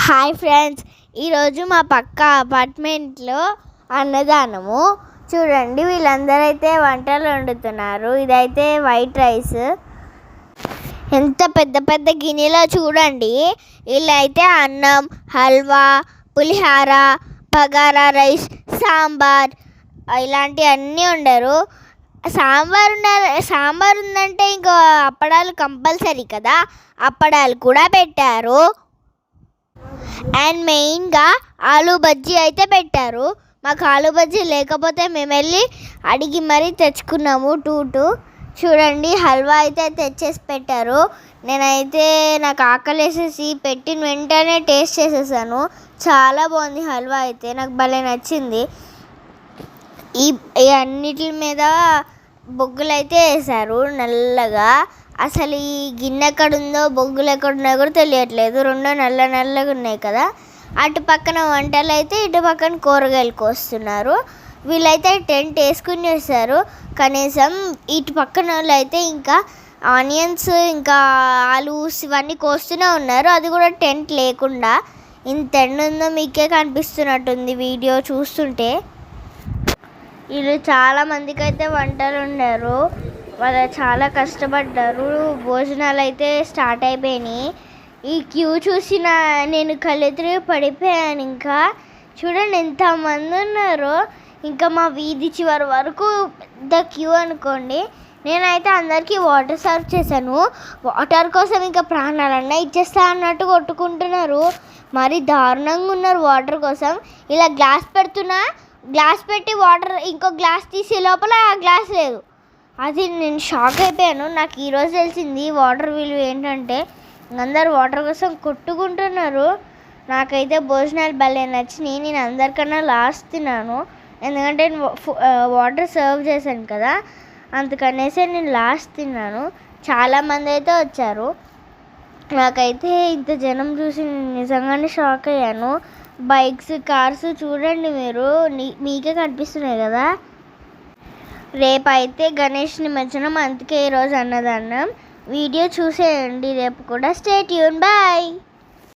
Hi friends, ఈరోజు మా పక్క అపార్ట్మెంట్లో అన్నదానము. చూడండి, వీళ్ళందరూ అయితే వంటలు వండుతున్నారు. ఇదైతే వైట్ రైస్, ఎంత పెద్ద పెద్ద గిన్నెలో చూడండి. వీళ్ళైతే అన్నం, హల్వా, పులిహార, బగారా రైస్, సాంబార్ ఇలాంటివన్నీ వండారు. సాంబార్ ఉందంటే ఇంకా అప్పడాలు కంపల్సరీ కదా, అప్పడాలు కూడా పెట్టారు. అండ్ మెయిన్గా ఆలూ బజ్జీ అయితే పెట్టారు. మాకు ఆలూ బజ్జీ లేకపోతే మేము వెళ్ళి అడిగి మరీ తెచ్చుకున్నాము. చూడండి, హల్వా అయితే తెచ్చేసి పెట్టారు. నేనైతే నాకు ఆకలేసేసి పెట్టిన వెంటనే టేస్ట్ చేసేసాను. చాలా బాగుంది హల్వా అయితే, నాకు భలే నచ్చింది. ఈ అన్నిటి మీద బొగ్గులు అయితే వేశారు నల్లగా. అసలు ఈ గిన్నె ఎక్కడుందో బొగ్గులు ఎక్కడున్నాయో కూడా తెలియట్లేదు. రెండు నల్లగా ఉన్నాయి కదా. అటు పక్కన వంటలు అయితే, ఇటు పక్కన కూరగాయలు కోస్తున్నారు. వీళ్ళైతే టెంట్ వేసుకుని చేస్తారు. కనీసం ఇటు పక్కన వాళ్ళు అయితే ఇంకా ఆనియన్స్, ఇంకా ఆలూస్ ఇవన్నీ కోస్తూనే ఉన్నారు. అది కూడా టెంట్ లేకుండా. ఇంత ఎండ ఉందో మీకే కనిపిస్తున్నట్టుంది వీడియో చూస్తుంటే. వీళ్ళు చాలా మందికి అయితే వంటలు వండారు. వాళ్ళు చాలా కష్టపడ్డారు. భోజనాలు అయితే స్టార్ట్ అయిపోయినాయి. ఈ క్యూ చూసిన నేను కళ్ళెత్తిరి పడిపోయాను. ఇంకా చూడండి ఎంతమంది ఉన్నారో. ఇంకా మా వీధి చివరి వరకు పెద్ద క్యూ అనుకోండి. నేనైతే అందరికీ వాటర్ సర్వ్ చేశాను. వాటర్ కోసం ఇంకా ప్రాణాలన్నా ఇచ్చేస్తా అన్నట్టు కొట్టుకుంటున్నారు. మరి దారుణంగా ఉన్నారు వాటర్ కోసం. ఇలా గ్లాస్ పెడుతున్నా, గ్లాస్ పెట్టి వాటర్ ఇంకో గ్లాస్ తీసే లోపల ఆ గ్లాస్ లేదు. అది నేను షాక్ అయిపోయాను. నాకు ఈరోజు తెలిసింది వాటర్ విలువ ఏంటంటే. అందరు వాటర్ కోసం కొట్టుకుంటున్నారు. నాకైతే భోజనాలు భలే నచ్చినాయి. నేను అందరికన్నా లాస్ట్ తిన్నాను, ఎందుకంటే వాటర్ సర్వ్ చేశాను కదా, అందుకనేసి నేను లాస్ట్ తిన్నాను. చాలామంది అయితే వచ్చారు. నాకైతే ఇంత జనం చూసి నిజంగానే షాక్ అయ్యాను. బైక్స్, కార్స్ చూడండి మీరు, మీకే కనిపిస్తున్నాయి కదా. రేపైతే గణేష్ నిమజ్జనం, అందుకే ఈరోజు అన్నదానం. వీడియో చూసేయండి రేపు కూడా. Stay tune, bye.